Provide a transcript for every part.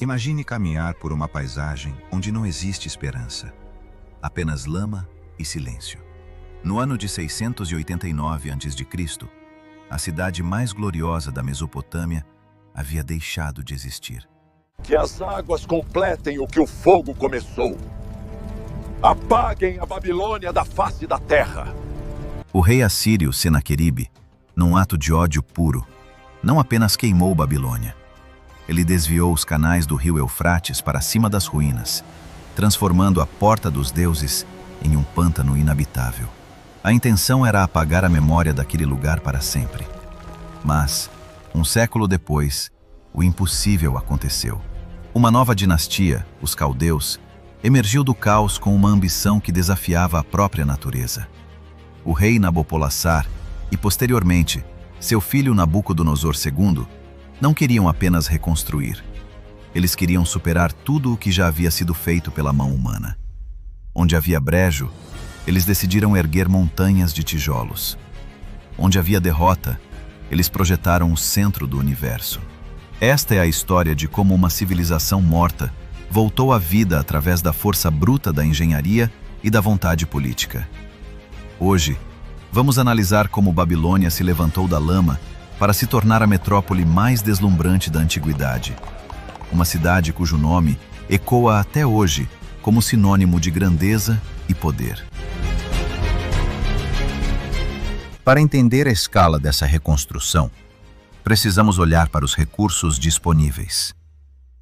Imagine caminhar por uma paisagem onde não existe esperança, apenas lama e silêncio. No ano de 689 a.C., a cidade mais gloriosa da Mesopotâmia havia deixado de existir. Que as águas completem o que o fogo começou. Apaguem a Babilônia da face da terra. O rei assírio Senaqueribe, num ato de ódio puro, não apenas queimou Babilônia. Ele desviou os canais do rio Eufrates para cima das ruínas, transformando a Porta dos Deuses em um pântano inabitável. A intenção era apagar a memória daquele lugar para sempre. Mas, um século depois, o impossível aconteceu. Uma nova dinastia, os caldeus, emergiu do caos com uma ambição que desafiava a própria natureza. O rei Nabopolassar e, posteriormente, seu filho Nabucodonosor II não queriam apenas reconstruir. Eles queriam superar tudo o que já havia sido feito pela mão humana. Onde havia brejo, eles decidiram erguer montanhas de tijolos. Onde havia derrota, eles projetaram o centro do universo. Esta é a história de como uma civilização morta voltou à vida através da força bruta da engenharia e da vontade política. Hoje, vamos analisar como Babilônia se levantou da lama para se tornar a metrópole mais deslumbrante da antiguidade. Uma cidade cujo nome ecoa até hoje como sinônimo de grandeza e poder. Para entender a escala dessa reconstrução, precisamos olhar para os recursos disponíveis.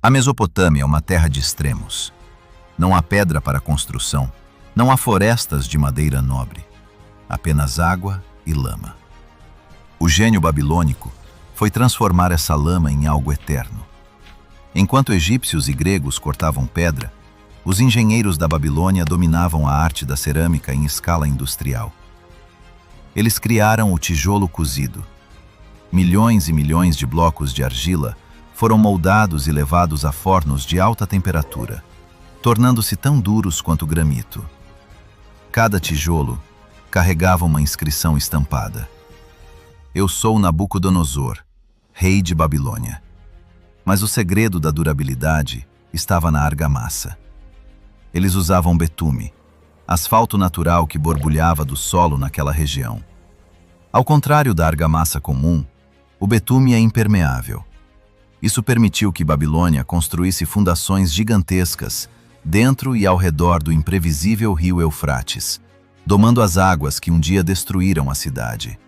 A Mesopotâmia é uma terra de extremos. Não há pedra para construção, não há florestas de madeira nobre, apenas água e lama. O gênio babilônico foi transformar essa lama em algo eterno. Enquanto egípcios e gregos cortavam pedra, os engenheiros da Babilônia dominavam a arte da cerâmica em escala industrial. Eles criaram o tijolo cozido. Milhões e milhões de blocos de argila foram moldados e levados a fornos de alta temperatura, tornando-se tão duros quanto granito. Cada tijolo carregava uma inscrição estampada: Eu sou Nabucodonosor, rei de Babilônia. Mas o segredo da durabilidade estava na argamassa. Eles usavam betume, asfalto natural que borbulhava do solo naquela região. Ao contrário da argamassa comum, o betume é impermeável. Isso permitiu que Babilônia construísse fundações gigantescas dentro e ao redor do imprevisível rio Eufrates, domando as águas que um dia destruíram a cidade.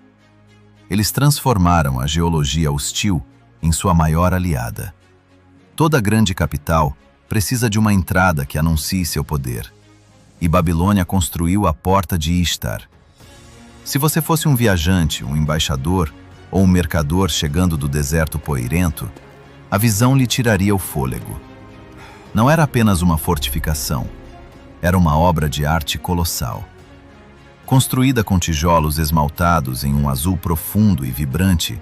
Eles transformaram a geologia hostil em sua maior aliada. Toda grande capital precisa de uma entrada que anuncie seu poder. E Babilônia construiu a Porta de Ishtar. Se você fosse um viajante, um embaixador ou um mercador chegando do deserto poeirento, a visão lhe tiraria o fôlego. Não era apenas uma fortificação, era uma obra de arte colossal. Construída com tijolos esmaltados em um azul profundo e vibrante,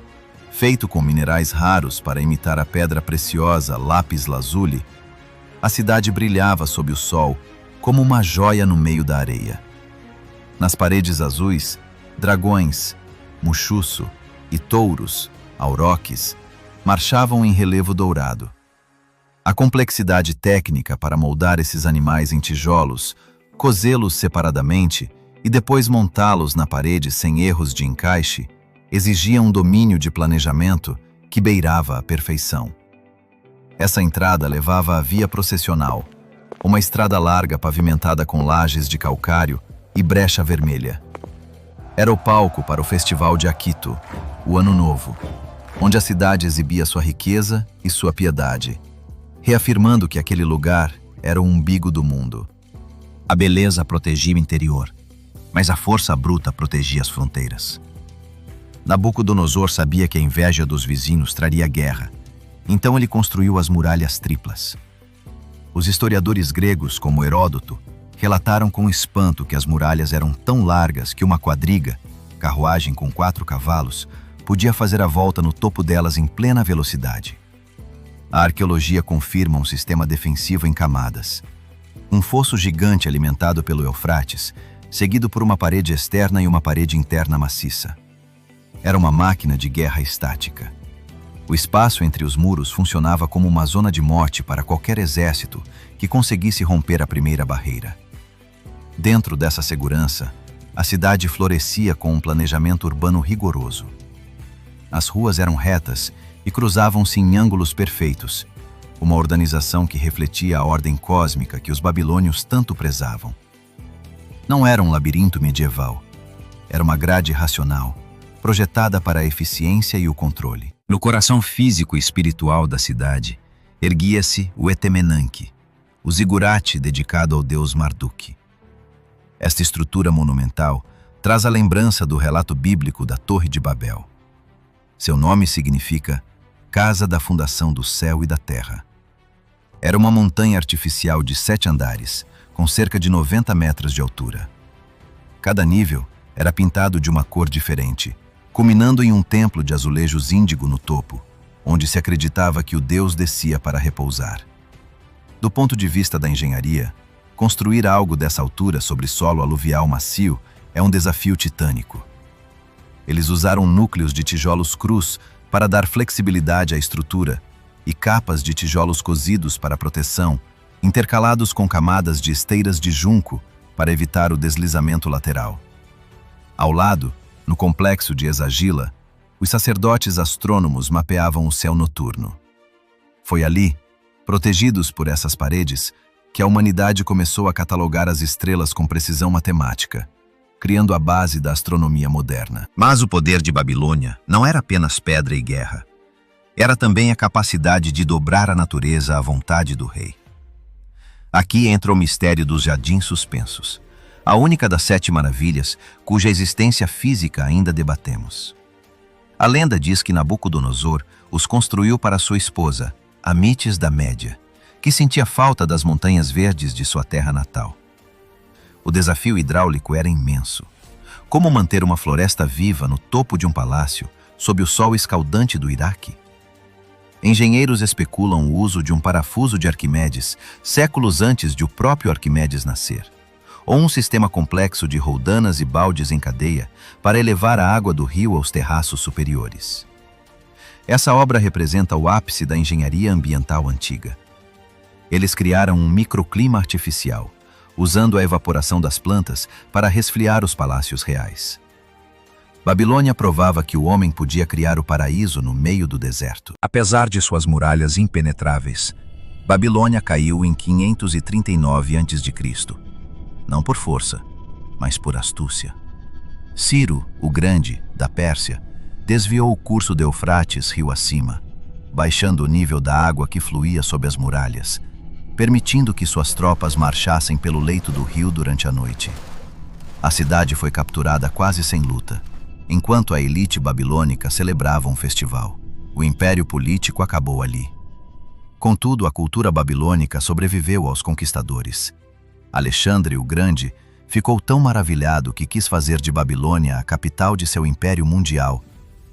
feito com minerais raros para imitar a pedra preciosa lápis lazuli, a cidade brilhava sob o sol como uma joia no meio da areia. Nas paredes azuis, dragões, muxuço e touros, auroques, marchavam em relevo dourado. A complexidade técnica para moldar esses animais em tijolos, cozê-los separadamente e depois montá-los na parede sem erros de encaixe, exigia um domínio de planejamento que beirava a perfeição. Essa entrada levava à via processional, uma estrada larga pavimentada com lajes de calcário e brecha vermelha. Era o palco para o Festival de Akito, o Ano Novo, onde a cidade exibia sua riqueza e sua piedade, reafirmando que aquele lugar era o umbigo do mundo. A beleza protegia o interior, mas a força bruta protegia as fronteiras. Nabucodonosor sabia que a inveja dos vizinhos traria guerra, então ele construiu as muralhas triplas. Os historiadores gregos, como Heródoto, relataram com espanto que as muralhas eram tão largas que uma quadriga, carruagem com 4 cavalos, podia fazer a volta no topo delas em plena velocidade. A arqueologia confirma um sistema defensivo em camadas. Um fosso gigante alimentado pelo Eufrates, seguido por uma parede externa e uma parede interna maciça. Era uma máquina de guerra estática. O espaço entre os muros funcionava como uma zona de morte para qualquer exército que conseguisse romper a primeira barreira. Dentro dessa segurança, a cidade florescia com um planejamento urbano rigoroso. As ruas eram retas e cruzavam-se em ângulos perfeitos, uma organização que refletia a ordem cósmica que os babilônios tanto prezavam. Não era um labirinto medieval, era uma grade racional, projetada para a eficiência e o controle. No coração físico e espiritual da cidade, erguia-se o Etemenanque, o zigurate dedicado ao deus Marduk. Esta estrutura monumental traz a lembrança do relato bíblico da Torre de Babel. Seu nome significa Casa da Fundação do Céu e da Terra. Era uma montanha artificial de 7 andares, com cerca de 90 metros de altura. Cada nível era pintado de uma cor diferente, culminando em um templo de azulejos índigo no topo, onde se acreditava que o deus descia para repousar. Do ponto de vista da engenharia, construir algo dessa altura sobre solo aluvial macio é um desafio titânico. Eles usaram núcleos de tijolos crus para dar flexibilidade à estrutura e capas de tijolos cozidos para proteção, intercalados com camadas de esteiras de junco para evitar o deslizamento lateral. Ao lado, no complexo de Esagila, os sacerdotes astrônomos mapeavam o céu noturno. Foi ali, protegidos por essas paredes, que a humanidade começou a catalogar as estrelas com precisão matemática, criando a base da astronomia moderna. Mas o poder de Babilônia não era apenas pedra e guerra. Era também a capacidade de dobrar a natureza à vontade do rei. Aqui entra o mistério dos jardins suspensos, a única das 7 maravilhas cuja existência física ainda debatemos. A lenda diz que Nabucodonosor os construiu para sua esposa, Amites da Média, que sentia falta das montanhas verdes de sua terra natal. O desafio hidráulico era imenso. Como manter uma floresta viva no topo de um palácio, sob o sol escaldante do Iraque? Engenheiros especulam o uso de um parafuso de Arquimedes séculos antes de o próprio Arquimedes nascer, ou um sistema complexo de roldanas e baldes em cadeia para elevar a água do rio aos terraços superiores. Essa obra representa o ápice da engenharia ambiental antiga. Eles criaram um microclima artificial, usando a evaporação das plantas para resfriar os palácios reais. Babilônia provava que o homem podia criar o paraíso no meio do deserto. Apesar de suas muralhas impenetráveis, Babilônia caiu em 539 a.C., não por força, mas por astúcia. Ciro, o Grande, da Pérsia, desviou o curso do Eufrates rio acima, baixando o nível da água que fluía sob as muralhas, permitindo que suas tropas marchassem pelo leito do rio durante a noite. A cidade foi capturada quase sem luta, enquanto a elite babilônica celebrava um festival. O império político acabou ali. Contudo, a cultura babilônica sobreviveu aos conquistadores. Alexandre o Grande ficou tão maravilhado que quis fazer de Babilônia a capital de seu império mundial,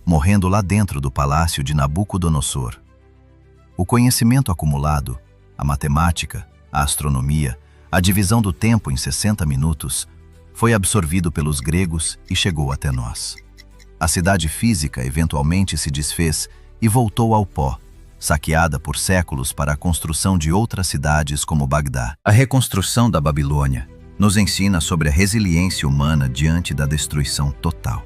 morrendo lá dentro do palácio de Nabucodonosor. O conhecimento acumulado, a matemática, a astronomia, a divisão do tempo em 60 minutos, foi absorvido pelos gregos e chegou até nós. A cidade física eventualmente se desfez e voltou ao pó, saqueada por séculos para a construção de outras cidades como Bagdá. A reconstrução da Babilônia nos ensina sobre a resiliência humana diante da destruição total.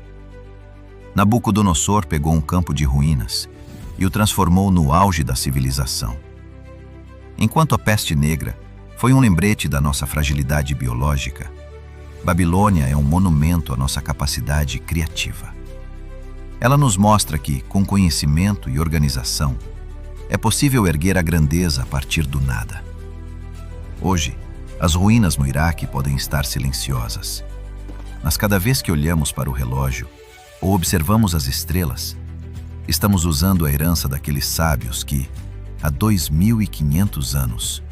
Nabucodonosor pegou um campo de ruínas e o transformou no auge da civilização. Enquanto a peste negra foi um lembrete da nossa fragilidade biológica, Babilônia é um monumento à nossa capacidade criativa. Ela nos mostra que, com conhecimento e organização, é possível erguer a grandeza a partir do nada. Hoje, as ruínas no Iraque podem estar silenciosas, mas cada vez que olhamos para o relógio ou observamos as estrelas, estamos usando a herança daqueles sábios que, há 2500 anos,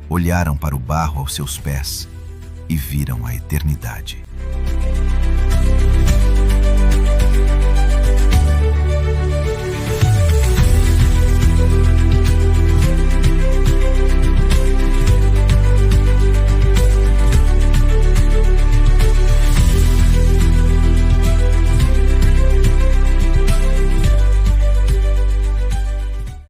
olharam para o barro aos seus pés e viram a eternidade.